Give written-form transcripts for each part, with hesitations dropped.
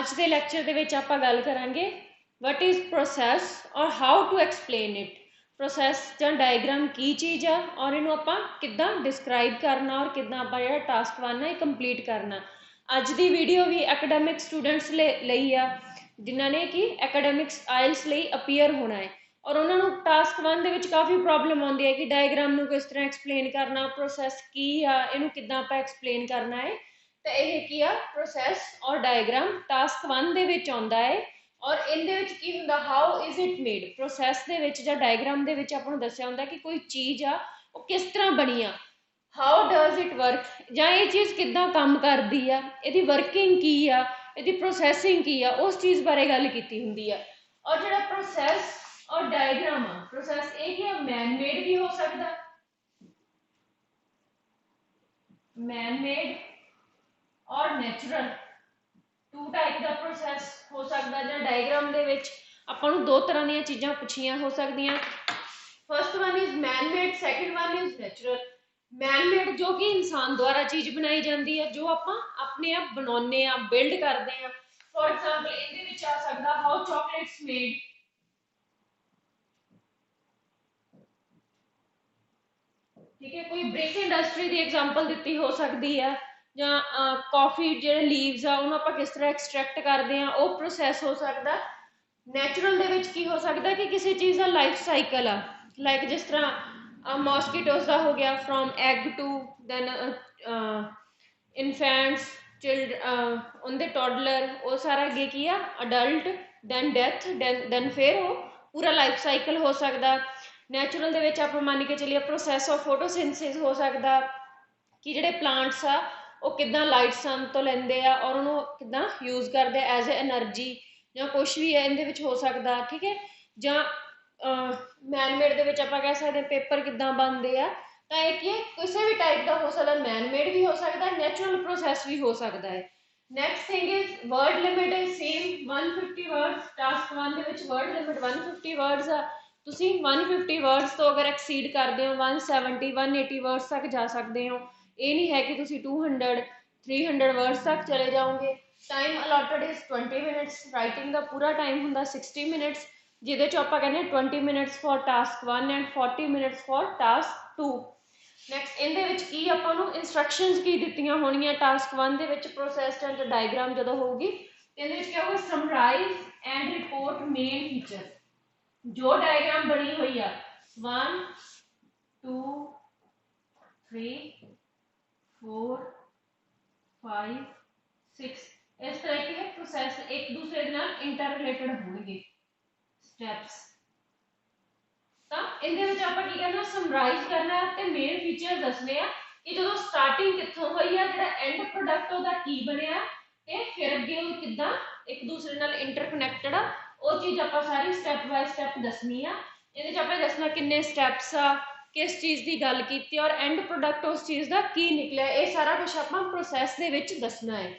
ਅੱਜ ਦੇ ਲੈਕਚਰ ਦੇ ਵਿੱਚ ਆਪਾਂ ਗੱਲ ਕਰਾਂਗੇ ਵਟ ਇਜ਼ ਪ੍ਰੋਸੈਸ ਔਰ how to explain it. Process ਜਾਂ ਡਾਇਗਰਾਮ ਕੀ ਚੀਜ਼ ਆ ਔਰ ਇਹਨੂੰ ਆਪਾਂ ਕਿੱਦਾਂ ਡਿਸਕ੍ਰਾਈਬ ਕਰਨਾ ਔਰ ਕਿੱਦਾਂ ਆਪਾਂ ਜਿਹੜਾ ਟਾਸਕ 1 ਹੈ ਇਹ ਕੰਪਲੀਟ ਕਰਨਾ। ਅੱਜ ਦੀ ਵੀਡੀਓ ਵੀ ਐਕੈਡੈਮਿਕ ਸਟੂਡੈਂਟਸ ਲਈ ਆ ਜਿਨ੍ਹਾਂ ਨੇ ਕਿ ਐਕੈਡੈਮਿਕਸ ਆਇਲਸ ਲਈ ਅਪੀਅਰ ਹੋਣਾ ਹੈ ਔਰ ਉਹਨਾਂ ਨੂੰ ਟਾਸਕ 1 ਦੇ ਵਿੱਚ ਕਾਫੀ ਪ੍ਰੋਬਲਮ ਆਉਂਦੀ ਹੈ ਕਿ ਡਾਇਗਰਾਮ ਨੂੰ ਕਿਸ ਤਰ੍ਹਾਂ ਐਕਸਪਲੇਨ ਕਰਨਾ, ਪ੍ਰੋਸੈਸ ਕੀ ਆ, ਇਹਨੂੰ ਕਿੱਦਾਂ ਆਪਾਂ ਐਕਸਪਲੇਨ ਕਰਨਾ ਹੈ। ਤਾਂ ਇਹ ਕੀ ਆ ਪ੍ਰੋਸੈਸ ਔਰ ਡਾਇਗਰਾਮ ਟਾਸਕ 1 ਦੇ ਵਿੱਚ ਆਉਂਦਾ ਹੈ ਔਰ ਇਹਦੇ ਵਿੱਚ ਕੀ ਹੁੰਦਾ how is it made. Process ਦੇ ਵਿੱਚ ਜਾਂ ਡਾਇਗਰਾਮ ਦੇ ਵਿੱਚ ਆਪਾਂ ਨੂੰ ਦੱਸਿਆ ਹੁੰਦਾ ਕਿ ਕੋਈ ਚੀਜ਼ ਆ ਉਹ ਕਿਸ ਤਰ੍ਹਾਂ ਬਣੀ ਆ, ਹਾਊ ਡਜ਼ ਇਟ ਵਰਕ, ਜਾਂ ਇਹ ਚੀਜ਼ ਕਿੱਦਾਂ ਕੰਮ ਕਰਦੀ ਆ, ਇਹਦੀ ਵਰਕਿੰਗ ਕੀ ਆ, ਇਹਦੀ ਪ੍ਰੋਸੈਸਿੰਗ ਕੀ ਆ, ਉਸ ਚੀਜ਼ ਬਾਰੇ ਗੱਲ ਕੀਤੀ ਹੁੰਦੀ ਆ। ਔਰ ਜਿਹੜਾ ਪ੍ਰੋਸੈਸ ਔਰ ਡਾਇਗਰਾਮ ਆ, ਪ੍ਰੋਸੈਸ ਇਹ ਕੀ ਆ ਮੈਨ ਮੇਡ ਵੀ ਹੋ ਸਕਦਾ, मैन मेड और नैचुरल टू टाइप का प्रोसैस हो सकता है। डायग्राम दे विच आपां नूं दो तरह दी चीज़ां पुछियां हो सकदियां। First one is man made, second one is natural. Man made जो कि इंसान द्वारा चीज़ बनाई जाती है, जो आपां अपने आप बनाउने आ, बिल्ड करते हैं। फॉर एग्जाम्पल इहदे विच आ सकदा हाउ चॉकलेट्स मेड, ठीक है। कोई ब्रिक इंडस्ट्री की एग्जाम्पल दी हो सकती है, ਜਾਂ कॉफी ਜਿਹੜੇ ਲੀਵਸ ਆ ਉਹਨੂੰ ਆਪਾਂ ਕਿਸ ਤਰ੍ਹਾਂ ਐਕਸਟ੍ਰੈਕਟ ਕਰਦੇ ਆ, ਉਹ ਪ੍ਰੋਸੈਸ ਹੋ ਸਕਦਾ। ਨੈਚੁਰਲ ਦੇ ਵਿੱਚ ਕੀ ਹੋ ਸਕਦਾ ਕਿ ਕਿਸੇ ਚੀਜ਼ ਦਾ ਲਾਈਫ ਸਾਈਕਲ ਆ, ਲਾਈਕ ਜਿਸ ਤਰ੍ਹਾਂ ਮੋਸਕੀਟੋਸ ਦਾ ਹੋ ਗਿਆ ਫਰੋਮ ਐਗ ਟੂ ਦੈਨ ਇਨਫੈਂਟਸ ਉਹਦੇ ਟੋਡਲਰ, ਉਹ ਸਾਰਾ ਅੱਗੇ ਕੀ ਆ ਅਡਲਟ, ਦੈਨ ਡੈਥ, ਦੈਨ ਫਿਰ ਉਹ ਪੂਰਾ ਲਾਈਫ ਸਾਈਕਲ ਹੋ ਸਕਦਾ। ਨੈਚੁਰਲ ਦੇ ਵਿੱਚ ਆਪਾਂ ਮੰਨ ਕੇ ਚੱਲੀਏ ਪ੍ਰੋਸੈਸ ਆਫ ਫੋਟੋਸਿੰਥਸਿਸ ਹੋ ਸਕਦਾ ਕਿ ਜਿਹੜੇ ਪਲਾਂਟਸ ਆ ਉਹ ਕਿੱਦਾਂ ਲਾਈਟ ਸਨ ਤੋਂ ਲੈਂਦੇ ਆ ਔਰ ਉਹਨੂੰ ਕਿੱਦਾਂ ਯੂਜ਼ ਕਰਦੇ ਆ ਐਜ਼ ਅ એનર્ਜੀ ਜਾਂ ਕੁਛ ਵੀ ਹੈ ਇਹਦੇ ਵਿੱਚ ਹੋ ਸਕਦਾ, ਠੀਕ ਹੈ। ਜਾਂ ਮੈਨ ਮੇਡ ਦੇ ਵਿੱਚ ਆਪਾਂ ਕਹਿ ਸਕਦੇ ਪੇਪਰ ਕਿੱਦਾਂ ਬਣਦੇ ਆ, ਤਾਂ ਇਹ ਕੀ ਹੈ ਕਿਸੇ ਵੀ ਟਾਈਪ ਦਾ ਹੋ ਸਕਦਾ, ਮੈਨ ਮੇਡ ਵੀ ਹੋ ਸਕਦਾ, ਨੈਚੁਰਲ ਪ੍ਰੋਸੈਸ ਵੀ ਹੋ ਸਕਦਾ ਹੈ। Next thing is word limit is same 150 words. Task 1 ਦੇ ਵਿੱਚ ਵਰਡ ਲਿਮਿਟ 150 ਵਰਡਸ ਆ। ਤੁਸੀਂ 150 ਵਰਡਸ ਤੋਂ ਅਗਰ ਐਕਸੀਡ ਕਰਦੇ ਹੋ 170 180 ਵਰਡਸ ਤੱਕ ਜਾ ਸਕਦੇ ਹੋ। ਇਹ ਨਹੀਂ ਹੈ ਕਿ ਤੁਸੀਂ 200 300 ਵਰਡਸ ਤੱਕ ਚਲੇ ਜਾਓਗੇ। Time allotted is 20 minutes. Writing ਦਾ ਪੂਰਾ ਟਾਈਮ ਹੁੰਦਾ 60 ਮਿੰਟਸ, ਜਿਹਦੇ 'ਚ ਆਪਾਂ ਕਹਿੰਦੇ 20 minutes for task 1 and 40 minutes for task 2। Next ਇਹਦੇ ਵਿੱਚ ਕੀ ਆਪਾਂ ਨੂੰ ਇੰਸਟਰਕਸ਼ਨਸ ਕੀ ਦਿੱਤੀਆਂ ਹੋਣੀਆਂ ਟਾਸਕ 1 ਦੇ ਵਿੱਚ ਪ੍ਰੋਸੈਸ ਐਂਡ ਡਾਇਗਰਾਮ ਜਦੋਂ ਹੋਊਗੀ, ਇਹਦੇ ਵਿੱਚ ਕੀ ਹੋਊਗਾ summarise and report main feature. जो डायग्राम बनी हुई है 1 2 3 4 5 6 इस तरह के प्रोसेस एक दूसरे के नाल इंटर रिलेटेड होंगे स्टेप्स। ਤਾਂ ਇਹਦੇ ਵਿੱਚ ਆਪਾਂ ਕੀ ਕਰਨਾ ਸਮਰਾਈਜ਼ ਕਰਨਾ ਤੇ ਮੇਨ ਫੀਚਰ ਦੱਸਣੇ ਆ ਕਿ ਜਦੋਂ ਸਟਾਰਟਿੰਗ ਕਿੱਥੋਂ ਹੋਈ ਆ, ਜਿਹੜਾ ਐਂਡ ਪ੍ਰੋਡਕਟ ਉਹਦਾ ਕੀ ਬਣਿਆ ਤੇ ਫਿਰ ਅੱਗੇ ਉਹ ਕਿੱਦਾਂ ਇੱਕ ਦੂਸਰੇ ਨਾਲ ਇੰਟਰਕਨੈਕਟਡ ਆ, ਉਹ ਚੀਜ਼ ਆਪਾਂ ਸਾਰੀ ਸਟੈਪ ਬਾय ਸਟੈਪ ਦੱਸਣੀ ਆ। ਇਹਦੇ 'ਚ ਆਪਾਂ ਦੱਸਣਾ ਕਿੰਨੇ ਸਟੈਪਸ ਆ, ਕਿਸ ਚੀਜ਼ ਦੀ ਗੱਲ ਕੀਤੀ ਔਰ ਐਂਡ ਪ੍ਰੋਡਕਟ ਉਸ ਚੀਜ਼ ਦਾ ਕੀ ਨਿਕਲਿਆ, ਇਹ ਸਾਰਾ ਕੁਝ ਆਪਾਂ ਪ੍ਰੋਸੈਸ ਦੇ ਵਿੱਚ ਦੱਸਣਾ ਹੈ।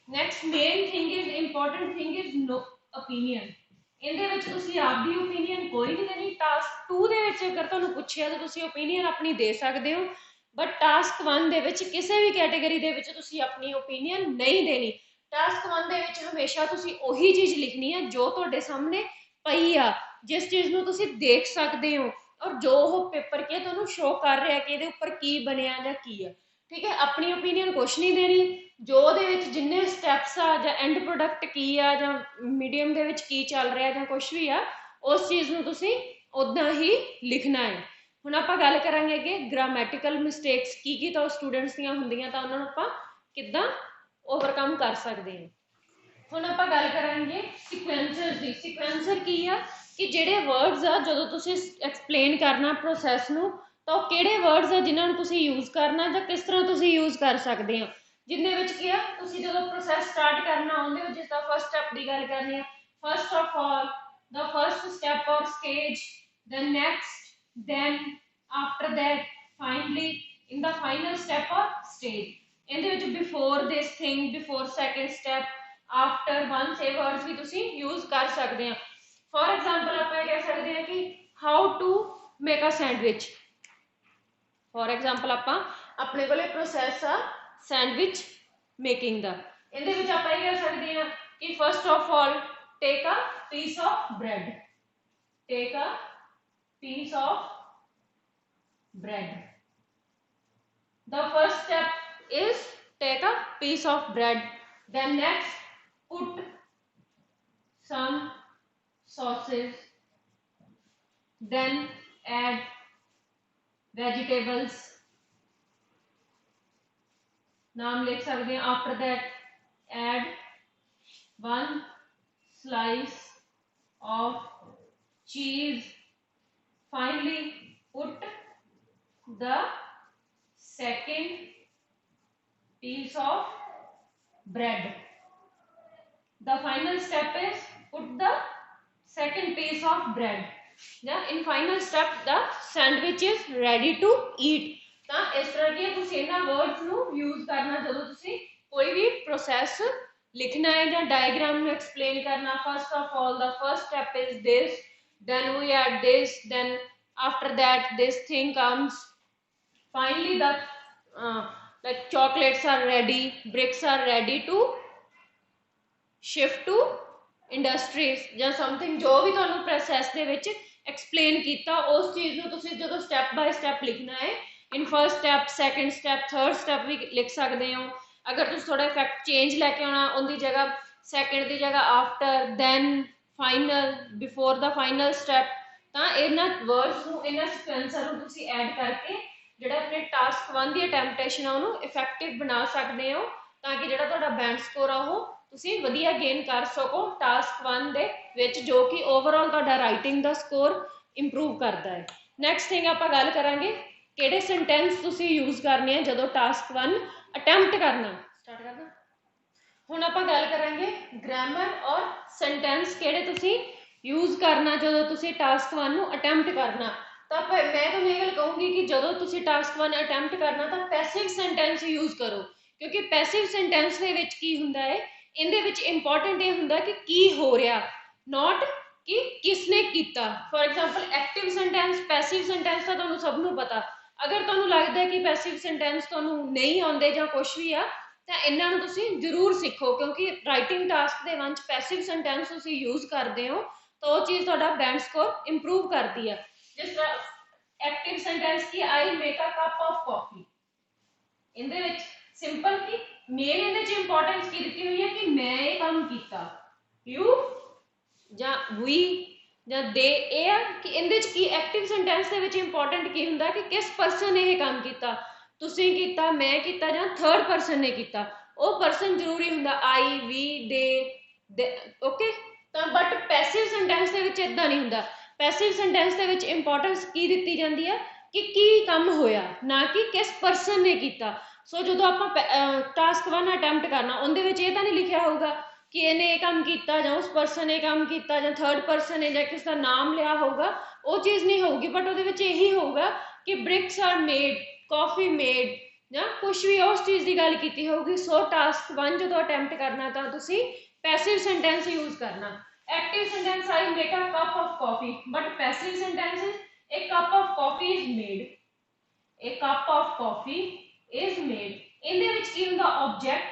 Next main thing is important thing is no opinion. ਇਹਦੇ ਵਿੱਚ ਤੁਸੀਂ ਆਪਦੀ ਓਪੀਨੀਅਨ ਕੋਈ ਨਹੀਂ ਦੇਣੀ। ਟਾਸਕ 2 ਦੇ ਵਿੱਚ ਅਗਰ ਤੁਹਾਨੂੰ ਪੁੱਛਿਆ ਤਾਂ ਤੁਸੀਂ ਓਪੀਨੀਅਨ ਆਪਣੀ ਦੇ ਸਕਦੇ ਹੋ, ਬਟ ਟਾਸਕ 1 ਦੇ ਵਿੱਚ ਕਿਸੇ ਵੀ ਕੈਟਾਗਰੀ ਦੇ ਵਿੱਚ ਤੁਸੀਂ ਆਪਣੀ ਓਪੀਨੀਅਨ ਨਹੀਂ ਦੇਣੀ। ਟਾਸਕ 1 ਦੇ ਵਿੱਚ ਹਮੇਸ਼ਾ ਤੁਸੀਂ ਉਹੀ ਚੀਜ਼ ਲਿਖਣੀ ਹੈ ਜੋ ਤੁਹਾਡੇ ਸਾਹਮਣੇ ਪਈ ਆ, ਜਿਸ ਚੀਜ਼ ਨੂੰ ਤੁਸੀਂ ਦੇਖ ਸਕਦੇ ਹੋ ਔਰ ਜੋ ਉਹ ਪੇਪਰ ਕੀ ਤੁਹਾਨੂੰ ਸ਼ੋ ਕਰ ਰਿਹਾ ਕਿ ਇਹਦੇ ਉੱਪਰ ਕੀ ਬਣਿਆ ਜਾਂ ਕੀ ਆ, ਠੀਕ ਹੈ। ਆਪਣੀ ਓਪੀਨੀਅਨ ਕੁਛ ਨਹੀਂ ਦੇਣੀ, ਜੋ ਉਹਦੇ ਵਿੱਚ ਜਿੰਨੇ ਸਟੈਪਸ ਆ ਜਾਂ ਐਂਡ ਪ੍ਰੋਡਕਟ ਕੀ ਆ ਜਾਂ ਮੀਡੀਅਮ ਦੇ ਵਿੱਚ ਕੀ ਚੱਲ ਰਿਹਾ ਜਾਂ ਕੁਛ ਵੀ ਆ, ਉਸ ਚੀਜ਼ ਨੂੰ ਤੁਸੀਂ ਉੱਦਾਂ ਹੀ ਲਿਖਣਾ ਹੈ। ਹੁਣ ਆਪਾਂ ਗੱਲ ਕਰਾਂਗੇ ਕਿ ਗ੍ਰਾਮੈਟੀਕਲ ਮਿਸਟੇਕਸ ਕੀ ਤਾਂ ਸਟੂਡੈਂਟਸ ਦੀਆਂ ਹੁੰਦੀਆਂ, ਤਾਂ ਉਹਨਾਂ ਨੂੰ ਆਪਾਂ ਕਿੱਦਾਂ ਓਵਰਕਮ ਕਰ ਸਕਦੇ ਹਾਂ। ਹੁਣ ਆਪਾਂ ਗੱਲ ਕਰਾਂਗੇ ਸੀਕੁਐਂਸਰ ਦੀ। ਸੀਕੁਐਂਸਰ ਕੀ ਆ ਕਿ ਜਿਹੜੇ ਵਰਡਸ ਆ ਜਦੋਂ ਤੁਸੀਂ ਐਕਸਪਲੇਨ ਕਰਨਾ ਪ੍ਰੋਸੈਸ ਨੂੰ, ਤਾਂ ਉਹ ਕਿਹੜੇ ਵਰਡਸ ਆ ਜਿਨ੍ਹਾਂ ਨੂੰ ਤੁਸੀਂ ਯੂਜ਼ ਕਰਨਾ ਜਾਂ ਕਿਸ ਤਰ੍ਹਾਂ ਤੁਸੀਂ ਯੂਜ਼ ਕਰ ਸਕਦੇ ਹੋ। ਜਿੰਨੇ ਵਿੱਚ ਕੀ ਆ ਤੁਸੀਂ ਜਦੋਂ ਪ੍ਰੋਸੈਸ ਸਟਾਰਟ ਕਰਨਾ ਉਹਦੇ ਵਿੱਚ ਜਿਸ ਤਰ੍ਹਾਂ ਫਸਟ ਸਟੈਪ ਦੀ ਗੱਲ ਕਰਨੀ ਆ, first of all the first step or stage, then next, then after that, finally in the final step or stage। ਇਹਦੇ ਵਿੱਚ before this thing, before second step, after, once ਇਹ words ਵੀ ਤੁਸੀਂ use ਕਰ ਸਕਦੇ ਆ। for example ਆਪਾਂ ਕਹਿ ਸਕਦੇ ਹਾਂ ਕਿ how to make a sandwich। for example ਆਪਾਂ ਆਪਣੇ ਕੋਲੇ ਪ੍ਰੋਸੈਸ ਆ ਸੈਂਡਵਿਚ ਮੇਕਿੰਗ ਦਾ, ਇਹਦੇ ਵਿੱਚ ਆਪਾਂ ਇਹ ਕਹਿ ਸਕਦੇ ਹਾਂ कि first of all take a piece of bread, take a piece of bread. The first step is take a piece of bread. Then next put some sauces. Then add vegetables. नाम लिख सकते हैं. After that add 1 slice of cheese. Finally put the second piece of bread. The final step is put the second piece of bread. In final step the sandwich is ready to eat. ਤਾਂ ਇਸ ਤਰ੍ਹਾਂ ਕੀ ਤੁਸੀਂ ਇਹਨਾਂ words ਨੂੰ use ਕਰਨਾ ਜਦੋਂ ਤੁਸੀਂ ਕੋਈ ਵੀ ਪ੍ਰੋਸੈਸ ਲਿਖਣਾ ਹੈ ਜਾਂ ਡਾਇਗਰਾਮ ਨੂੰ ਐਕਸਪਲੇਨ ਕਰਨਾ. First of all the first step is this, then we add this, then after that this thing comes. Finally the like chocolates are ready, bricks are ready to shift to industries ਜਾਂ something ਜੋ ਵੀ ਤੁਹਾਨੂੰ process ਦੇ ਵਿੱਚ explain ਕੀਤਾ ਉਸ ਚੀਜ਼ ਨੂੰ ਤੁਸੀਂ ਜਦੋਂ ਸਟੈਪ ਬਾय ਸਟੈਪ ਲਿਖਣਾ ਹੈ. In first step, second step, third step ਵੀ ਲਿਖ ਸਕਦੇ ਹੋ. ਅਗਰ ਤੁਸੀਂ ਥੋੜਾ ਇਫੈਕਟ ਚੇਂਜ ਲੈ ਕੇ ਆਉਣਾ ਉਹਦੀ ਜਗ੍ਹਾ ਸੈਕੰਡ ਦੀ ਜਗ੍ਹਾ ਆਫਟਰ, ਦੈਨ, ਫਾਈਨਲ, ਬਿਫੋਰ ਦਾ ਫਾਈਨਲ ਸਟੈਪ. ਤਾਂ ਇਹਨਾਂ ਵਰਡਸ ਨੂੰ ਇਹਨਾਂ ਸਿਕੁਐਂਸਰ ਨੂੰ ਤੁਸੀਂ ਐਡ ਕਰਕੇ ਜਿਹੜਾ ਆਪਣੇ ਟਾਸਕ 1 ਦੀ ਅਟੈਂਪਟੇਸ਼ਨ ਆ ਉਹਨੂੰ ਇਫੈਕਟਿਵ ਬਣਾ ਸਕਦੇ ਹੋ ਤਾਂ ਕਿ ਜਿਹੜਾ ਤੁਹਾਡਾ ਬੈਂਡ ਸਕੋਰ ਆ ਉਹ ਤੁਸੀਂ ਵਧੀਆ ਗੇਨ ਕਰ ਸਕੋ ਟਾਸਕ 1 ਦੇ ਵਿੱਚ, ਜੋ ਕਿ ਓਵਰਆਲ ਤੁਹਾਡਾ ਰਾਈਟਿੰਗ ਦਾ ਸਕੋਰ ਇੰਪਰੂਵ ਕਰਦਾ ਹੈ. ਨੈਕਸਟ ਥਿੰਗ ਆਪਾਂ ਗੱਲ ਕਰਾਂਗੇ ਕਿਹੜੇ ਸੈਂਟੈਂਸ ਤੁਸੀਂ ਯੂਜ਼ ਕਰਨੇ ਆ ਜਦੋਂ ਟਾਸਕ 1 ਅਟੈਂਪਟ ਕਰਨਾ. ਸਟਾਰਟ ਕਰਨਾ. ਹੁਣ ਆਪਾਂ ਗੱਲ ਕਰਾਂਗੇ ਗ੍ਰਾਮਰ ਔਰ ਸੈਂਟੈਂਸ ਕਿਹੜੇ ਤੁਸੀਂ ਯੂਜ਼ ਕਰਨਾ ਜਦੋਂ ਤੁਸੀਂ ਟਾਸਕ 1 ਨੂੰ ਅਟੈਂਪਟ ਕਰਨਾ. ਤਾਂ ਮੈਂ ਤੁਹਾਨੂੰ ਇਹ ਗੱਲ ਕਹੂੰਗੀ ਕਿ ਜਦੋਂ ਤੁਸੀਂ ਟਾਸਕ 1 ਅਟੈਂਪਟ ਕਰਨਾ ਤਾਂ ਪੈਸਿਵ ਸੈਂਟੈਂਸ ਯੂਜ਼ ਕਰੋ, ਕਿਉਂਕਿ ਪੈਸਿਵ ਸੈਂਟੈਂਸ ਦੇ ਵਿੱਚ ਕੀ ਹੁੰਦਾ ਹੈ, ਇਹਦੇ ਵਿੱਚ ਇੰਪੋਰਟੈਂਟ ਇਹ ਹੁੰਦਾ ਕਿ ਕੀ ਹੋ ਰਿਹਾ, ਨੋਟ ਕਿ ਕਿਸਨੇ ਕੀਤਾ. For example active sentence, passive sentence ਤਾਂ ਤੁਹਾਨੂੰ ਸਭ ਨੂੰ ਪਤਾ. ਅਗਰ ਤੁਹਾਨੂੰ ਲੱਗਦਾ ਕਿ ਪੈਸਿਵ ਸੈਂਟੈਂਸ ਤੁਹਾਨੂੰ ਨਹੀਂ ਆਉਂਦੇ ਜਾਂ ਕੁਝ ਵੀ ਆ ਤਾਂ ਇਹਨਾਂ ਨੂੰ ਤੁਸੀਂ ਜ਼ਰੂਰ ਸਿੱਖੋ, ਕਿਉਂਕਿ ਰਾਈਟਿੰਗ ਟਾਸਕ ਦੇ ਵਿੱਚ ਪੈਸਿਵ ਸੈਂਟੈਂਸ ਤੁਸੀਂ ਯੂਜ਼ ਕਰਦੇ ਹੋ ਤਾਂ ਉਹ ਚੀਜ਼ ਤੁਹਾਡਾ ਬੈਂਡ ਸਕੋਰ ਇੰਪਰੂਵ ਕਰਦੀ ਆ. ਜਿਸ ਤਰ੍ਹਾਂ ਐਕਟਿਵ ਸੈਂਟੈਂਸ ਕੀ, I make a cup of coffee. ਇਹਦੇ ਵਿੱਚ ਸਿੰਪਲ ਕੀ ਮੇਨ ਇਹਦੇ ਚ ਇੰਪੋਰਟੈਂਸ ਕੀ ਦਿੱਤੀ ਹੋਈ ਹੈ ਕਿ ਮੈਂ ਇਹ ਕੰਮ ਕੀਤਾ, ਯੂ ਜਾਂ ਵੀ ਜਾਂ ਦੇ. ਇਹ ਆ ਕਿ ਇਹਦੇ ਚ ਕੀ ਐਕਟਿਵ ਸੈਂਟੈਂਸ ਦੇ ਵਿੱਚ ਇੰਪੋਰਟੈਂਟ ਕੀ ਹੁੰਦਾ ਕਿ ਕਿਸ ਪਰਸਨ ਨੇ ਇਹ ਕੰਮ ਕੀਤਾ, ਤੁਸੀਂ ਕੀਤਾ, ਮੈਂ ਕੀਤਾ ਜਾਂ ਥਰਡ ਪਰਸਨ ਨੇ ਕੀਤਾ. ਉਹ ਪਰਸਨ ਜ਼ਰੂਰੀ ਹੁੰਦਾ, ਆਈ, ਵੀ, ਦੇ, ਓਕੇ. ਤਾਂ ਬਟ ਪੈਸਿਵ ਸੈਂਟੈਂਸ ਦੇ ਵਿੱਚ ਇਦਾਂ ਨਹੀਂ ਹੁੰਦਾ. ਪੈਸਿਵ ਸੈਂਟੈਂਸ ਦੇ ਵਿੱਚ ਇੰਪੋਰਟੈਂਸ ਕੀ ਦਿੱਤੀ ਜਾਂਦੀ ਹੈ ਕਿ ਕੀ ਕੰਮ ਹੋਇਆ, ਨਾ ਕਿ ਕਿਸ ਪਰਸਨ ਨੇ ਕੀਤਾ. ਸੋ ਜਦੋਂ ਆਪਾਂ ਟਾਸਕ 1 ਅਟੈਂਪਟ ਕਰਨਾ ਉਹਦੇ ਵਿੱਚ ਇਹ ਤਾਂ ਨਹੀਂ ਲਿਖਿਆ ਹੋਊਗਾ ਕਿ ਇਹਨੇ ਇਹ ਕੰਮ ਕੀਤਾ ਜਾਂ ਉਸ ਪਰਸਨ ਨੇ ਕੰਮ ਕੀਤਾ ਜਾਂ ਥਰਡ ਪਰਸਨ ਨੇ ਜਾਂ ਕਿਸ ਦਾ ਨਾਮ ਲਿਆ ਹੋਊਗਾ, ਉਹ ਚੀਜ਼ ਨਹੀਂ ਹੋਊਗੀ. ਬਟ ਉਹਦੇ ਵਿੱਚ ਇਹੀ ਹੋਊਗਾ ਕਿ bricks are made, coffee made ਜਾਂ ਕੁਛ ਵੀ ਉਸ ਚੀਜ਼ ਦੀ ਗੱਲ ਕੀਤੀ ਹੋਊਗੀ. ਸੋ ਟਾਸਕ 1 ਜਦੋਂ ਅਟੈਂਪਟ ਕਰਨਾ ਤਾਂ ਤੁਸੀਂ ਪੈਸਿਵ ਸੈਂਟੈਂਸ ਯੂਜ਼ ਕਰਨਾ. Active sentence, I make a cup of coffee, but passive sentence is a cup of coffee is made. A cup of coffee is made. In the which given the object,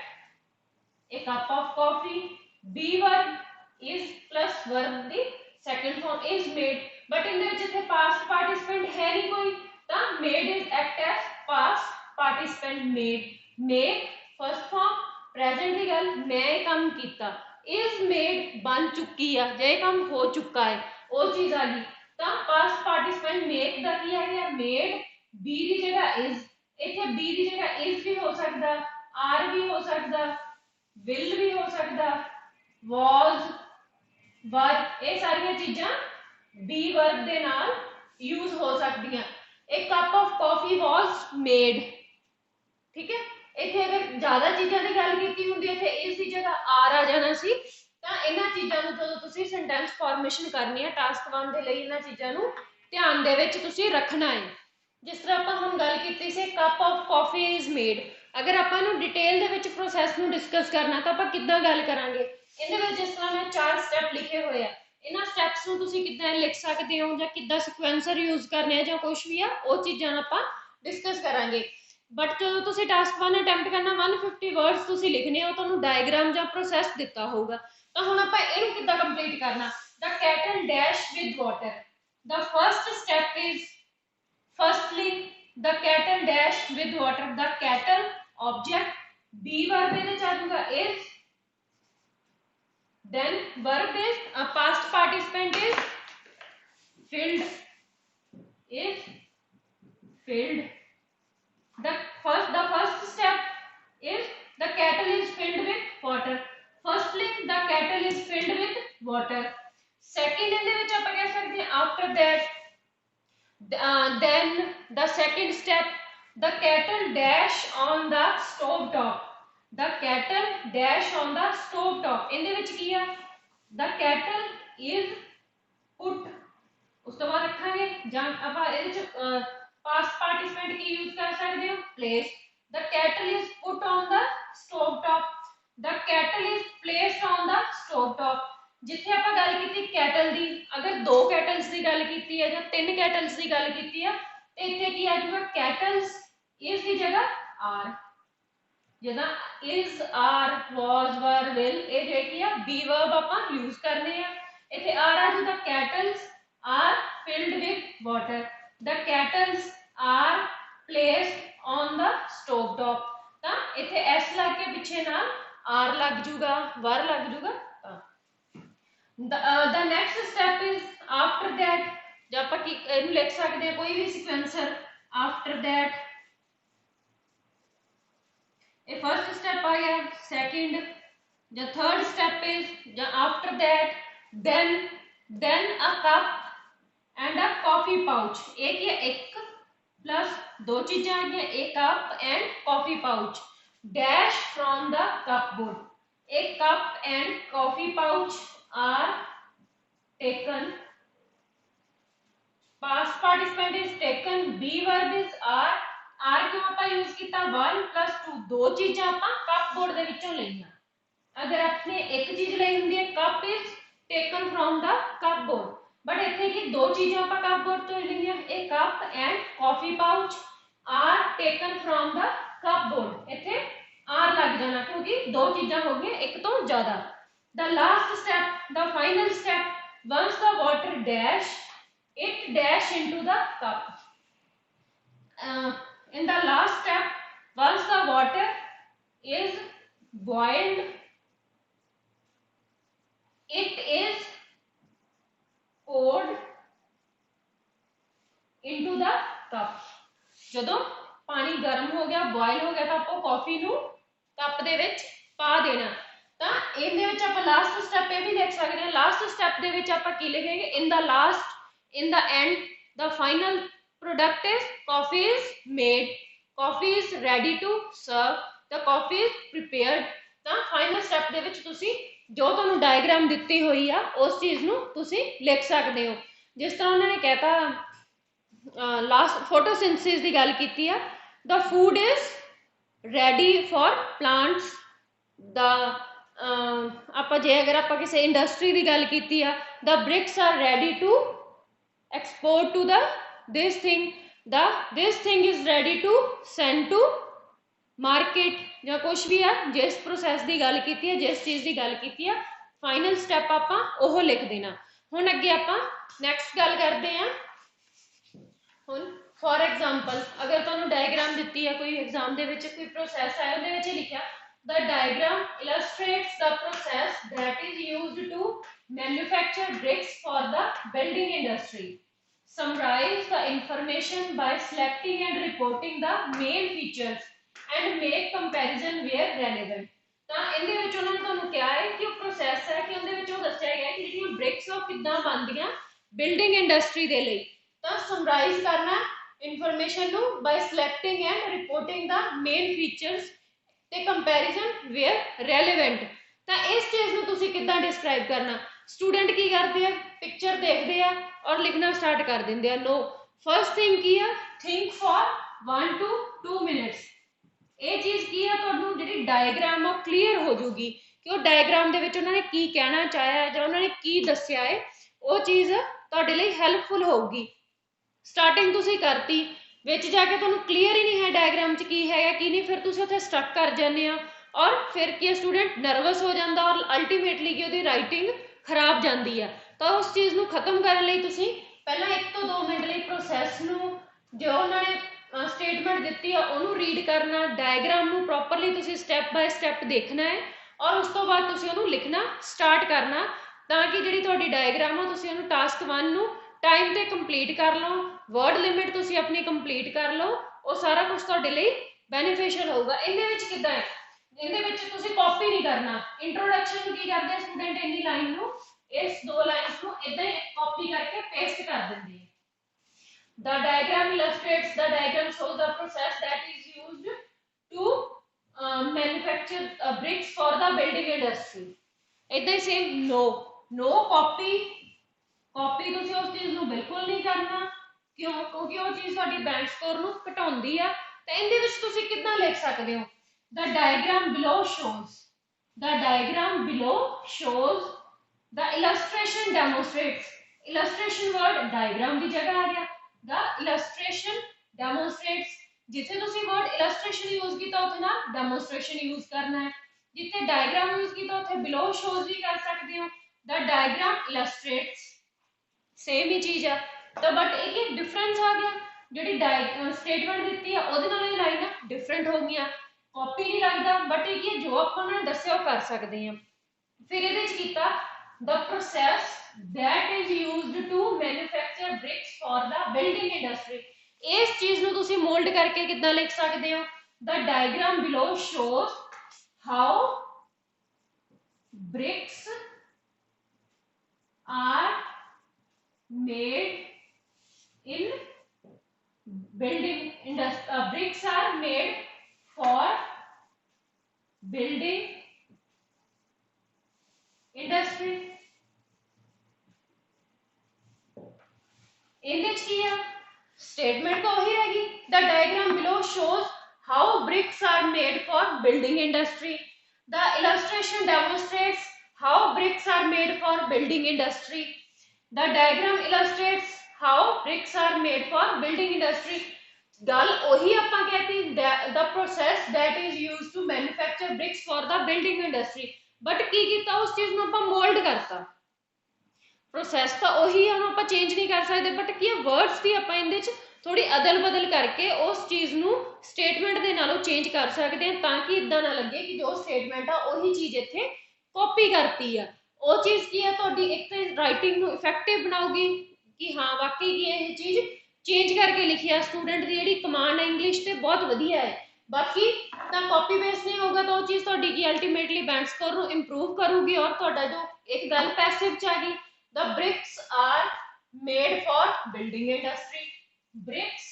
a cup of coffee, be verb is plus verb the second form is made. But in the which the past participant है नहीं कोई, the made is act as past participant made. Make first form, present ਦੀ ਗੱਲ मैं काम किया. is made बन चुकी है, जे काम हो चुका है वो चीज आ गई. तो पास्ट पार्टिसिपेंट मेक दा की आ गया मेड, बी दी जगह इज, इथे बी दी जगह इज भी हो सकता, आर भी हो सकता, विल भी हो सकता, वाज, वर, ये सारी चीज़ां बी वर्ब दे नाल यूज हो सकदियां. एक cup of coffee was made, ठीक है. इथे अगर ज्यादा चीज़ों की गल की होंगी इथे इस दी जगह आर आ जाना सी. ਤਾਂ ਇਹਨਾਂ ਚੀਜ਼ਾਂ ਨੂੰ ਜਦੋਂ ਤੁਸੀਂ ਸੈਂਟੈਂਸ ਫਾਰਮੇਸ਼ਨ ਕਰਨੀ ਹੈ ਟਾਸਕ 1 ਦੇ ਲਈ ਇਹਨਾਂ ਚੀਜ਼ਾਂ ਨੂੰ ਧਿਆਨ ਦੇ ਵਿੱਚ ਤੁਸੀਂ ਰੱਖਣਾ ਹੈ. ਜਿਸ ਤਰ੍ਹਾਂ ਆਪਾਂ ਹੁਣ ਗੱਲ ਕੀਤੀ ਸੀ cup of coffee is made. ਅਗਰ ਆਪਾਂ ਨੂੰ ਡਿਟੇਲ ਦੇ ਵਿੱਚ ਪ੍ਰੋਸੈਸ ਨੂੰ ਡਿਸਕਸ ਕਰਨਾ ਤਾਂ ਆਪਾਂ ਕਿੱਦਾਂ ਗੱਲ ਕਰਾਂਗੇ. ਇਹਦੇ ਵਿੱਚ ਜਿਸ ਤਰ੍ਹਾਂ ਮੈਂ 4 ਸਟੈਪ ਲਿਖੇ ਹੋਏ ਆ, ਇਹਨਾਂ ਸਟੈਪਸ ਨੂੰ ਤੁਸੀਂ ਕਿੱਦਾਂ ਲਿਖ ਸਕਦੇ ਹੋ ਜਾਂ ਕਿੱਦਾਂ ਸਿਕੁਐਂਸਰ ਯੂਜ਼ ਕਰਨੇ ਆ ਜਾਂ ਕੁਝ ਵੀ ਆ ਉਹ ਚੀਜ਼ਾਂ ਆਪਾਂ ਡਿਸਕਸ ਕਰਾਂਗੇ. बट जो तुसी टास्क 1 अटैम्प्ट करना 150 वर्ड्स तुसी लिखने हो, तुहानू डायग्राम या प्रोसैस दिता होगा। तो हुण आपां इहनूं किद्दां कंप्लीट करना? The kettle dash with water. The first step is firstly the kettle dash with water. The kettle object, be verb इहदे च आ जाऊगा is, then verb is past participant is filled, is filled. The first step is the kettle is filled with water. Firstly the kettle is filled with water. Second in the which ਆਪਾਂ ਕਹਿ ਸਕਦੇ ਹਾਂ after that, then the second step, the kettle dash on the stove top. The kettle dash on the stove top. in the which ਕੀ ਆ? The kettle is put, ਉਸ ਤੋਂ ਬਾਅਦ ਰੱਖਾਂਗੇ ਜਾਂ ਆਪਾਂ ਇਹਦੇ ਚ past participant ਕੀ यूज कर सकते हो? place. The kettle is put on the stove top. The kettle is placed on the stove top. ਜਿੱਥੇ ਆਪਾਂ ਗੱਲ ਕੀਤੀ ਕੈਟਲ ਦੀ, ਅਗਰ ਦੋ ਕੈਟਲਸ ਦੀ ਗੱਲ ਕੀਤੀ ਹੈ ਜਾਂ ਤਿੰਨ ਕੈਟਲਸ ਦੀ ਗੱਲ ਕੀਤੀ ਆ ਤੇ ਇੱਥੇ ਕੀ ਆ ਜਾਊਗਾ? ਕੈਟਲਸ ਇਸ ਦੀ ਜਗ੍ਹਾ ਆਰ। ਜਿੱਦਾਂ is, are, was, were, will, ਇਹ ਜਿਹੜੇ ਕੀ ਆ ਬੀ ਵਰਬ ਆਪਾਂ ਯੂਜ਼ ਕਰਨੇ ਆ। ਇੱਥੇ ਆਰ ਆ ਜਾਊਗਾ cattles are filled with water. The kettles are placed on the stove top. ਤਾਂ ਇੱਥੇ s ਲੱਗ ਕੇ ਪਿੱਛੇ ਨਾਲ r ਲੱਗ ਜੂਗਾ, were ਲੱਗ ਜੂਗਾ। the next step is after that, ਜੇ ਆਪਾਂ ਕੀ ਇਹਨੂੰ ਲਿਖ ਸਕਦੇ ਹਾਂ ਕੋਈ ਵੀ ਸੀਕੁਐਂਸਰ after that, ਇਹ ਫਰਸਟ ਸਟੈਪ ਆ ਗਿਆ। ਸੈਕਿੰਡ ਜਾਂ ਥਰਡ ਸਟੈਪ ਇਜ਼ ਜਾਂ after that, then a cup and a coffee pouch. एक या एक प्लस दो चीजें आ गई, एक cup and coffee pouch dash from the cupboard. एक cup and coffee pouch are taken. past participant is taken. B verb is are क्यों ਆਪਾਂ यूज किया? 1 + 2 दो चीजें ਆਪਾਂ कपबोर्ड ਦੇ ਵਿੱਚੋਂ ਲਈਆਂ। अगर आपने एक चीज ਲਈ ਹੁੰਦੀ ਹੈ cup is taken from the cupboard, but इतने की दो चीजें आप कपबोर्ड तो लेंगे, एक cup and coffee pouch are taken from the cupboard. इतने आर लग जाना क्योंकि दो चीजें हो गई एक तो ज्यादा। The last step, the final step, once the water dash it dash into the cup. In the last step, once the water is boiled it is poured into the cup. ਜਦੋਂ ਪਾਣੀ ਗਰਮ ਹੋ ਗਿਆ, ਬੋਇਲ ਹੋ ਗਿਆ ਤਾਂ ਆਪਾਂ ਕਾਫੀ ਨੂੰ ਕੱਪ ਦੇ ਵਿੱਚ ਪਾ ਦੇਣਾ। ਤਾਂ ਇਹਦੇ ਵਿੱਚ ਆਪਾਂ ਲਾਸਟ ਸਟੈਪ ਇਹ ਵੀ ਲਿਖ ਸਕਦੇ ਹਾਂ। ਲਾਸਟ ਸਟੈਪ ਦੇ ਵਿੱਚ ਆਪਾਂ ਕੀ ਲਿਖਾਂਗੇ? In the last, in the end, the final product is coffee is made, coffee is ready to serve, the coffee is prepared. ਤਾਂ ਫਾਈਨਲ ਸਟੈਪ ਦੇ ਵਿੱਚ ਤੁਸੀਂ ਜੋ ਤੁਹਾਨੂੰ ਡਾਇਗਰਾਮ ਦਿੱਤੀ ਹੋਈ ਆ ਉਸ ਚੀਜ਼ ਨੂੰ ਤੁਸੀਂ ਲਿਖ ਸਕਦੇ ਹੋ। ਜਿਸ ਤਰ੍ਹਾਂ ਉਹਨਾਂ ਨੇ ਕਹਿਤਾ ਲਾਸਟ ਫੋਟੋਸਿੰਥਸਿਸ ਦੀ ਗੱਲ ਕੀਤੀ ਆ, the food is ready for plants. ਦਾ ਆਪਾਂ ਜੇ ਅਗਰ ਆਪਾਂ ਕਿਸੇ ਇੰਡਸਟਰੀ ਦੀ ਗੱਲ ਕੀਤੀ ਆ, the bricks are ready to export to the this thing, the this thing is ready to send to market ਜਾਂ ਕੁਛ ਵੀ ਆ। ਜਿਸ ਪ੍ਰੋਸੈਸ ਦੀ ਗੱਲ ਕੀਤੀ ਹੈ, ਜਿਸ ਚੀਜ਼ ਦੀ ਗੱਲ ਕੀਤੀ ਆ, ਫਾਈਨਲ ਸਟੈਪ ਆਪਾਂ ਉਹ ਲਿਖ ਦੇਣਾ। ਹੁਣ ਅੱਗੇ ਆਪਾਂ ਨੈਕਸਟ ਗੱਲ ਕਰਦੇ ਹਾਂ। ਹੁਣ ਫॉर एग्जांपल अगर ਤੁਹਾਨੂੰ ਡਾਇਗਰਾਮ ਦਿੱਤੀ ਹੈ ਕੋਈ ਐਗਜ਼ਾਮ ਦੇ ਵਿੱਚ, ਕੋਈ ਪ੍ਰੋਸੈਸ ਹੈ, ਉਹਦੇ ਵਿੱਚ ਲਿਖਿਆ the diagram illustrates the process that is used to manufacture bricks for the building industry. Summarize the information by selecting and reporting the main features and make comparison where relevant. ਤਾਂ ਇਹਦੇ ਵਿੱਚ ਉਹਨਾਂ ਨੇ ਤੁਹਾਨੂੰ ਕਿਹਾ ਹੈ ਕਿ ਉਹ ਪ੍ਰੋਸੈਸ ਹੈ ਕਿ ਉਹਦੇ ਵਿੱਚ ਉਹ ਦੱਸਿਆ ਗਿਆ ਕਿ ਜਿਹੜੀਆਂ ਬ੍ਰਿਕਸ ਉਹ ਕਿੱਦਾਂ ਬਣਦੀਆਂ ਬਿਲਡਿੰਗ ਇੰਡਸਟਰੀ ਦੇ ਲਈ। ਤਾਂ ਸਮਰਾਈਜ਼ ਕਰਨਾ ਇਨਫੋਰਮੇਸ਼ਨ ਨੂੰ by selecting and reporting the main features ਤੇ ਕੰਪੈਰੀਜ਼ਨ ਵੇਅਰ ਰੈਲੇਵੈਂਟ। ਤਾਂ ਇਸ ਚੀਜ਼ ਨੂੰ ਤੁਸੀਂ ਕਿੱਦਾਂ ਡਿਸਕ੍ਰਾਈਬ ਕਰਨਾ? ਸਟੂਡੈਂਟ ਕੀ ਕਰਦੇ ਆ? ਪਿਕਚਰ ਦੇਖਦੇ ਆ ਔਰ ਲਿਖਣਾ ਸਟਾਰਟ ਕਰ ਦਿੰਦੇ ਆ। ਨੋ, ਫਰਸਟ ਥਿੰਗ ਕੀ ਆ? Think for 1 to 2 minutes. ਇਹ ਚੀਜ਼ ਕੀ ਆ, ਤੁਹਾਨੂੰ ਜਿਹੜੀ ਡਾਇਗਰਾਮ ਆ ਕਲੀਅਰ ਹੋ ਜੂਗੀ ਕਿ ਉਹ ਡਾਇਗਰਾਮ ਦੇ ਵਿੱਚ ਉਹਨਾਂ ਨੇ ਕੀ ਕਹਿਣਾ ਚਾਹਿਆ ਹੈ ਜਾਂ ਉਹਨਾਂ ਨੇ ਕੀ ਦੱਸਿਆ ਹੈ, ਉਹ ਚੀਜ਼ ਤੁਹਾਡੇ ਲਈ ਹੈਲਪਫੁਲ ਹੋਊਗੀ। ਸਟਾਰਟਿੰਗ ਤੁਸੀਂ ਕਰਤੀ ਵਿੱਚ ਜਾ ਕੇ ਤੁਹਾਨੂੰ ਕਲੀਅਰ ਹੀ ਨਹੀਂ ਹੈ ਡਾਇਗਰਾਮ 'ਚ ਕੀ ਹੈਗਾ ਕੀ ਨਹੀਂ, ਫਿਰ ਤੁਸੀਂ ਉੱਥੇ ਸਟਕ ਕਰ ਜਾਂਦੇ ਆ ਔਰ ਫਿਰ ਕੀ ਸਟੂਡੈਂਟ ਨਰਵਸ ਹੋ ਜਾਂਦਾ ਔਰ ਅਲਟੀਮੇਟਲੀ ਕਿ ਉਹਦੀ ਰਾਈਟਿੰਗ ਖਰਾਬ ਜਾਂਦੀ ਆ। ਤਾਂ ਉਸ ਚੀਜ਼ ਨੂੰ ਖਤਮ ਕਰਨ ਲਈ ਤੁਸੀਂ ਪਹਿਲਾਂ 1 ਤੋਂ 2 ਮਿੰਟ ਲਈ ਪ੍ਰੋਸੈਸ ਨੂੰ ਜੋ ਉਹਨਾਂ ਨੇ ਸਟੇਟਮੈਂਟ ਦਿੱਤੀ ਆ ਉਹਨੂੰ ਰੀਡ ਕਰਨਾ, ਡਾਇਗਰਾਮ ਨੂੰ ਪ੍ਰੋਪਰਲੀ ਤੁਸੀਂ ਸਟੈਪ ਬਾय ਸਟੈਪ ਦੇਖਣਾ ਹੈ ਔਰ ਉਸ ਤੋਂ ਬਾਅਦ ਤੁਸੀਂ ਉਹਨੂੰ ਲਿਖਣਾ ਸਟਾਰਟ ਕਰਨਾ, ਤਾਂ ਕਿ ਜਿਹੜੀ ਤੁਹਾਡੀ ਡਾਇਗਰਾਮ ਆ ਤੁਸੀਂ ਉਹਨੂੰ ਟਾਸਕ 1 ਨੂੰ ਟਾਈਮ ਤੇ ਕੰਪਲੀਟ ਕਰ ਲਓ, ਵਰਡ ਲਿਮਿਟ ਤੁਸੀਂ ਆਪਣੀ ਕੰਪਲੀਟ ਕਰ ਲਓ, ਉਹ ਸਾਰਾ ਕੁਝ ਤੁਹਾਡੇ ਲਈ ਬੈਨੀਫੀਸ਼ੀਅਲ ਹੋਊਗਾ। ਇਹਦੇ ਵਿੱਚ ਕਿੱਦਾਂ ਹੈ, ਇਹਦੇ ਵਿੱਚ ਤੁਸੀਂ ਕਾਪੀ ਨਹੀਂ ਕਰਨਾ, ਇੰਟਰੋਡਕਸ਼ਨ ਨੂੰ ਕੀ ਕਰਦੇ ਸਟੂਡੈਂਟ ਇੰਨੀ ਲਾਈਨ ਨੂੰ, ਇਸ 2 ਲਾਈਨਸ ਨੂੰ ਇਦਾਂ ਹੀ ਕਾਪੀ ਕਰਕੇ ਪੇਸਟ ਕਰ ਦਿੰਦੇ। The diagram illustrates, the diagram shows the process that is used to manufacture bricks for the building industry. ਇਦਾਂ ਹੀ ਸੇਮ no copy ਤੁਸੀਂ ਉਸ ਚੀਜ਼ ਨੂੰ ਬਿਲਕੁਲ ਨਹੀਂ ਕਰਨਾ, ਕਿਉਂ? ਕਿਉਂਕਿ ਉਹ ਚੀਜ਼ ਤੁਹਾਡੀ ਬੈਂਡ ਸਕੋਰ ਨੂੰ ਘਟਾਉਂਦੀ ਆ। ਤਾਂ ਇਹਦੇ ਵਿੱਚ ਤੁਸੀਂ ਕਿੱਦਾਂ ਲਿਖ ਸਕਦੇ ਹੋ, the diagram below shows the illustration demonstrates, illustration word diagram ਦੀ ਜਗ੍ਹਾ ਆ ਗਿਆ, the illustration demonstrates, ਜਿੱਥੇ ਤੁਸੀਂ word illustration यूज ਕੀਤਾ ਉੱਥੇ ਨਾ demonstration यूज ਕਰਨਾ ਹੈ, ਜਿੱਥੇ diagram यूज ਕੀਤਾ ਉੱਥੇ below shows ਵੀ ਕਰ ਸਕਦੇ ਹੋ, the diagram illustrates, ਸੇਮ ਹੀ ਚੀਜ਼ ਆ। ਤਾਂ ਬਟ ਇਹ ਡਿਫਰੈਂਸ ਆ ਗਿਆ, ਜਿਹੜੀ ਸਟੇਟਮੈਂਟ ਦਿੱਤੀ ਆ ਉਹਦੇ ਨਾਲ ਇਹ ਲਾਈਨਾਂ ਡਿਫਰੈਂਟ ਹੋ ਗਈਆਂ, ਕਾਪੀ ਨਹੀਂ ਲੱਗਦਾ, ਬਟ ਇਹ ਕੀ ਜੋ ਆਪਾਂ ਨੇ ਦੱਸਿਆ ਉਹ ਕਰ ਸਕਦੇ ਆ। ਫਿਰ ਇਹਦੇ ਵਿੱਚ ਕੀਤਾ the process that is used to manufacture bricks for the building industry, ਇਸ ਚੀਜ਼ ਨੂੰ ਤੁਸੀਂ ਮੋਲਡ ਕਰਕੇ ਕਿੱਦਾਂ ਲਿਖ ਸਕਦੇ ਹੋ, the diagram below shows how bricks are made in building industry, bricks are made for building industry। ਇਹਦੇ ਚ ਕੀ ਆ, ਸਟੇਟਮੈਂਟ ਤਾਂ ਉਹੀ ਰਹੇਗੀ, the diagram below shows how bricks are made for building industry, the illustration demonstrates how bricks are made for building industry, the diagram illustrates how bricks are made for building industry। ਗੱਲ ਉਹੀ ਆਪਾਂ कहती the process that is used to manufacture bricks for the building industry, but की ਕੀਤਾ ਉਸ ਚੀਜ਼ ਨੂੰ ਆਪਾਂ ਮੋਲਡ ਕਰਤਾ। ਪ੍ਰੋਸੈਸ ਤਾਂ ਉਹੀ ਆ, ਉਹਨੂੰ ਆਪਾਂ ਚੇਂਜ ਨਹੀਂ ਕਰ ਸਕਦੇ, ਬਟ ਕੀ ਵਰਡਸ ਦੀ ਆਪਾਂ ਇਹਦੇ ਚ ਥੋੜੀ ਅਦਲ ਬਦਲ ਕਰਕੇ ਉਸ ਚੀਜ਼ ਨੂੰ ਸਟੇਟਮੈਂਟ ਦੇ ਨਾਲੋਂ ਚੇਂਜ ਕਰ ਸਕਦੇ ਹਾਂ, ਤਾਂ ਕਿ ਇਦਾਂ ਨਾ ਲੱਗੇ ਕਿ ਜੋ ਸਟੇਟਮੈਂਟ ਆ ਉਹੀ ਚੀਜ਼ ਇੱਥੇ ਕਾਪੀ ਕਰਤੀ ਆ। ਉਹ ਚੀਜ਼ ਕੀ ਆ ਤੁਹਾਡੀ ਇੱਕ ਤਾਂ ਰਾਈਟਿੰਗ ਨੂੰ ਇਫੈਕਟਿਵ ਬਣਾਉਗੀ ਕਿ ਹਾਂ ਵਾਕਈ ਕੀ ਇਹ ਚੀਜ਼ ਚੇਂਜ ਕਰਕੇ ਲਿਖੀ ਆ, ਸਟੂਡੈਂਟ ਦੀ ਜਿਹੜੀ ਕਮਾਂਡ ਹੈ ਇੰਗਲਿਸ਼ ਤੇ ਬਹੁਤ ਵਧੀਆ ਹੈ। ਬਾਕੀ ਤਾਂ ਕਾਪੀ ਪੇਸਟ ਨਹੀਂ ਹੋਊਗਾ ਤਾਂ ਉਹ ਚੀਜ਼ ਤੁਹਾਡੀ ਕੀ ਅਲਟੀਮੇਟਲੀ ਬੈਂਡ ਸਕੋਰ ਨੂੰ ਇੰਪਰੂਵ ਕਰੂਗੀ। ਔਰ ਤੁਹਾਡਾ ਜੋ ਇੱਕ ਗੱਲ ਪੈਸਿਵ ਚ ਆ ਗਈ, the bricks are made for building industry, bricks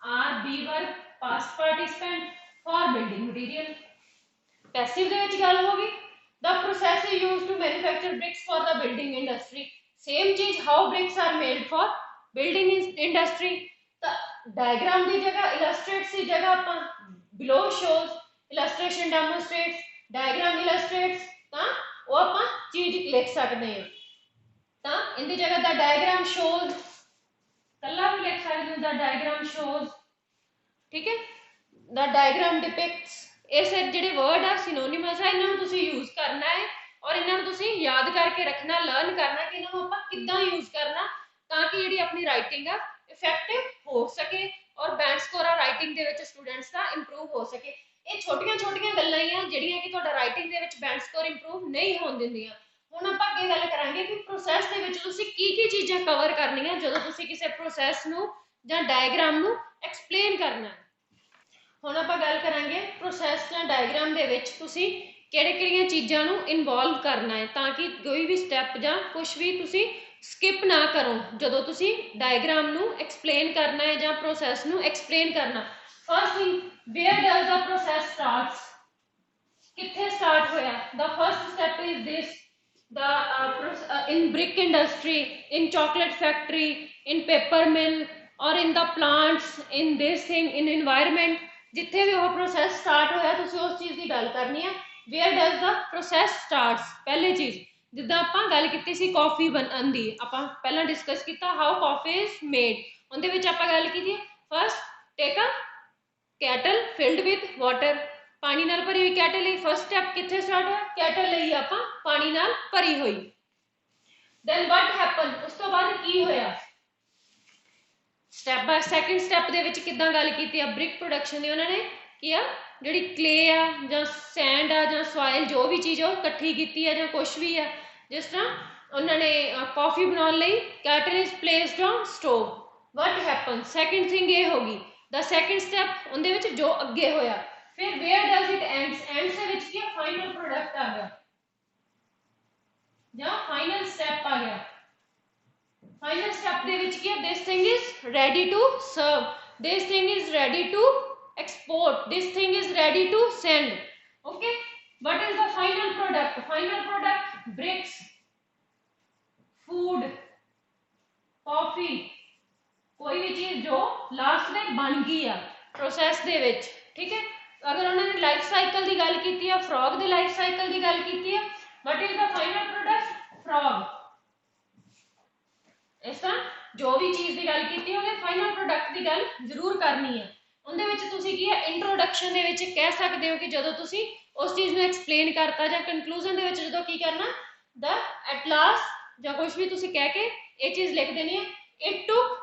are be verb past participant for building material। Passive ਦੇ ਵਿੱਚ ਗੱਲ ਹੋ ਗਈ, the process is used to manufacture bricks for the building industry, same ਚੀਜ਼ how bricks are made for building industry। ਤਾਂ diagram ਦੀ ਜਗ੍ਹਾ illustrates ਦੀ ਜਗ੍ਹਾ ਆਪਾਂ below shows, illustration demonstrates, diagram illustrates, ਤਾਂ ਉਹ ਆਪਾਂ ਚੀਜ਼ ਲਿਖ ਸਕਦੇ ਹਾਂ। ਤਾਂ ਇਹਦੀ ਜਗ੍ਹਾ ਦਾ diagram shows ਕੱਲਾ ਵੀ ਲਿਖ ਸਕਦੇ ਹੋ, the diagram shows, ਠੀਕ ਹੈ, the diagram depicts। ਇਹ ਸਾਰੇ ਜਿਹੜੇ ਵਰਡ ਆ ਸਿਨੋਨਿਮਸ ਆ, ਇਹਨਾਂ ਨੂੰ ਤੁਸੀਂ ਯੂਜ਼ ਕਰਨਾ ਹੈ ਔਰ ਇਹਨਾਂ ਨੂੰ ਤੁਸੀਂ ਯਾਦ ਕਰਕੇ ਰੱਖਣਾ, ਲਰਨ ਕਰਨਾ ਕਿ ਇਹਨਾਂ ਨੂੰ ਆਪਾਂ ਕਿੱਦਾਂ ਯੂਜ਼ ਕਰਨਾ, ਤਾਂ ਕਿ ਜਿਹੜੀ ਆਪਣੀ ਰਾਈਟਿੰਗ ਆ ਇਫੈਕਟਿਵ ਹੋ ਸਕੇ ਔਰ ਬੈਂਡ ਸਕੋਰ ਆ ਰਾਈਟਿੰਗ ਦੇ ਵਿੱਚ ਸਟੂਡੈਂਟਸ ਦਾ ਇੰਪਰੂਵ ਹੋ ਸਕੇ। ਇਹ ਛੋਟੀਆਂ ਗੱਲਾਂ ਹੀ ਆ ਜਿਹੜੀਆਂ ਕਿ ਤੁਹਾਡਾ ਰਾਈਟਿੰਗ ਦੇ ਵਿੱਚ ਬੈਂਡ ਸਕੋਰ ਇੰਪਰੂਵ ਨਹੀਂ ਹੋਣ ਦਿੰਦੀਆਂ। ਹੁਣ ਆਪਾਂ ਅੱਗੇ ਗੱਲ ਕਰਾਂਗੇ ਕਿ ਪ੍ਰੋਸੈਸ ਦੇ ਵਿੱਚ ਤੁਸੀਂ ਕੀ ਚੀਜ਼ਾਂ ਕਵਰ ਕਰਨੀਆਂ ਜਦੋਂ ਤੁਸੀਂ ਕਿਸੇ ਪ੍ਰੋਸੈਸ ਨੂੰ ਜਾਂ ਡਾਇਗਰਾਮ ਨੂੰ ਐਕਸਪਲੇਨ ਕਰਨਾ ਹੈ। ਹੁਣ ਆਪਾਂ ਗੱਲ ਕਰਾਂਗੇ ਪ੍ਰੋਸੈਸ ਜਾਂ ਡਾਇਗਰਾਮ ਦੇ ਵਿੱਚ ਤੁਸੀਂ ਕਿਹੜੀਆਂ ਚੀਜ਼ਾਂ ਨੂੰ ਇਨਵੋਲਵ ਕਰਨਾ ਹੈ, ਤਾਂ ਕਿ ਕੋਈ ਵੀ ਸਟੈਪ ਜਾਂ ਕੁਝ ਵੀ ਤੁਸੀਂ ਸਕਿਪ ਨਾ ਕਰੋ ਜਦੋਂ ਤੁਸੀਂ ਡਾਇਗਰਾਮ ਨੂੰ ਐਕਸਪਲੇਨ ਕਰਨਾ ਹੈ ਜਾਂ ਪ੍ਰੋਸੈਸ ਨੂੰ ਐਕਸਪਲੇਨ ਕਰਨਾ। First thing, where does the process starts, ਕਿੱਥੇ ਸਟਾਰਟ ਹੋਇਆ। ਦਾ first step is this, in brick industry, in chocolate factory, in paper mill, or in the plants, in this thing, in environment, ਜਿੱਥੇ ਵੀ ਉਹ process start ਹੋਇਆ ਤੁਸੀਂ ਉਸ ਚੀਜ਼ ਦੀ ਗੱਲ ਕਰਨੀ ਹੈ। where does the process starts, ਪਹਿਲੀ ਚੀਜ਼ ਜਿੱਦਾਂ ਆਪਾਂ ਗੱਲ ਕੀਤੀ ਸੀ ਕਾਫੀ ਬਣਨ ਦੀ, ਆਪਾਂ ਪਹਿਲਾਂ ਡਿਸਕਸ ਕੀਤਾ how coffee is made, ਉਹਦੇ ਵਿੱਚ ਆਪਾਂ ਗੱਲ ਕੀਤੀ ਹੈ first take a kettle filled with water, पानी नाल भरी हुई कैटल ਲਈ फर्स्ट स्टैप कित्थे स्टार्ट होया, कैटल ਲਈ ਆਪਾਂ पानी नाल भरी हुई। then what happened, उस तो बाद की होया, स्टैप बाय सैकेंड स्टैप ਦੇ ਵਿੱਚ ਕਿੱਦਾਂ ਗੱਲ ਕੀਤੀ ਆ ਬ੍ਰਿਕ ਪ੍ਰੋਡਕਸ਼ਨ ਦੀ, ਉਹਨਾਂ ਨੇ ਕੀ ਆ ਜਿਹੜੀ ਕਲੇ ਆ ਜਾਂ ਸੈਂਡ ਆ ਜਾਂ ਸੋਇਲ ਜੋ ਵੀ ਚੀਜ਼ ਆ ਉਹ ਇਕੱਠੀ ਕੀਤੀ ਆ ਜਾਂ ਕੁਝ ਵੀ ਆ, ਜਿਸ ਤਰ੍ਹਾਂ ਉਹਨਾਂ ਨੇ ਕਾਫੀ ਬਣਾਉਣ ਲਈ kettle is placed on stove. what happened, second thing ਇਹ ਹੋ ਗਈ ਦਾ ਸੈਕਿੰਡ ਸਟੈਪ ਉਹਦੇ ਵਿੱਚ ਜੋ ਅੱਗੇ ਹੋਇਆ। ਫਿਰ where does it ends, ends ਦੇ ਵਿੱਚ ਕੀ ਫਾਈਨਲ ਪ੍ਰੋਡਕਟ ਆ ਗਿਆ ਜਾਂ ਫਾਈਨਲ ਸਟੈਪ ਆ ਗਿਆ। फाइनल स्टेप दे विच क्या, this thing is ready to serve, this thing is ready to export, this thing is ready to send. Okay, what is the final product, final product bricks, food, coffee, कोई भी चीज जो last में बन गई है प्रोसैस दे विच। ठीक है, अगर उन्होंने लाइफ साइकिल की गल की है, फ्रॉग की लाइफ साइकिल की गल की है, what is the final product, frog. इस तरह जो भी चीज़ की गल की है फाइनल प्रोडक्ट की गल जरूर करनी है। उन्हें इंट्रोडक्शन कह सकते हो कि जो तुसी उस चीज़ में एक्सप्लेन करता या कंक्लूजन जो की करना द एट लास्ट या कुछ भी तुसी कह के ये चीज़ लिख देनी है। It took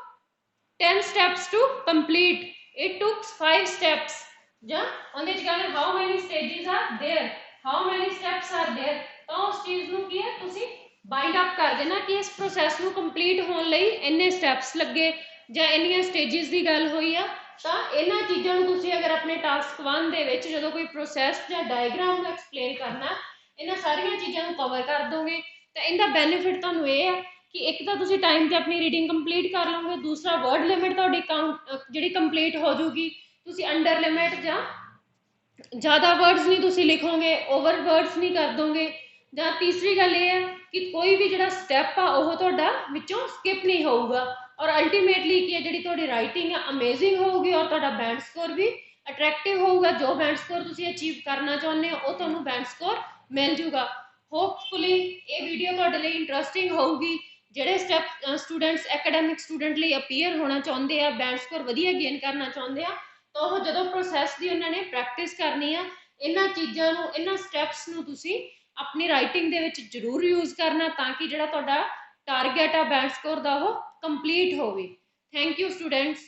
10 steps to complete, it took 5 steps या उन्हें कहना how many stages are there, how many steps are there. तो उस चीज़ को की है तुसी बाइंड अप कर देना कि इस प्रोसैस को कंप्लीट होने लई इन्ने स्टैप्स लगे या इन्नियां स्टेजिस की गल हुई है। तो इन्हां चीज़ों को तुसी अगर अपने टास्क 1 दे विच जो कोई प्रोसैस या डायग्राम को एक्सप्लेन करना, इन्हां सारियां चीज़ों को कवर कर दोगे तो इनका बेनीफिट तुहानूं ये है कि एक तो तुसी टाइम ते अपनी रीडिंग कंप्लीट कर लोगे, दूसरा वर्ड लिमिट तुहाडी काउंट जिहड़ी कंप्लीट हो जूगी, तुसी अंडर लिमिट या ज़्यादा वर्ड्स नहीं तुसी लिखोगे, ओवर वर्ड्स नहीं कर दोगे। ਜਾਂ तीसरी गल ये है कि कोई भी जो स्टैप आ वो तुहाडा विचों स्किप नहीं होगा और अल्टीमेटली की जी तुहाडी राइटिंग है अमेजिंग होगी और तुहाडा बैंड स्कोर भी अट्रैक्टिव होगा। जो बैंड स्कोर तुसीं अचीव करना चाहुंदे हो वो तुहानूं बैंड स्कोर मिल जूगा। होपफुली ये वीडियो तुहाडे लई इंटरस्टिंग होगी। जिहड़े स्टैप स्टूडेंट्स एकेडैमिक स्टूडेंट लई अपीयर होना चाहुंदे आ, बैंड स्कोर वधिया गेन करना चाहुंदे आ, तो वो जदों प्रोसैस की उन्होंने प्रैक्टिस करनी है, इन्हां चीज़ां नूं इन्हां स्टैप्स नूं तुसीं अपनी राइटिंग दे विच जरूर यूज करना ताकि जिहड़ा तुहाडा टारगेट आ बैंड स्कोर दा वो कंप्लीट होवे। Thank you students.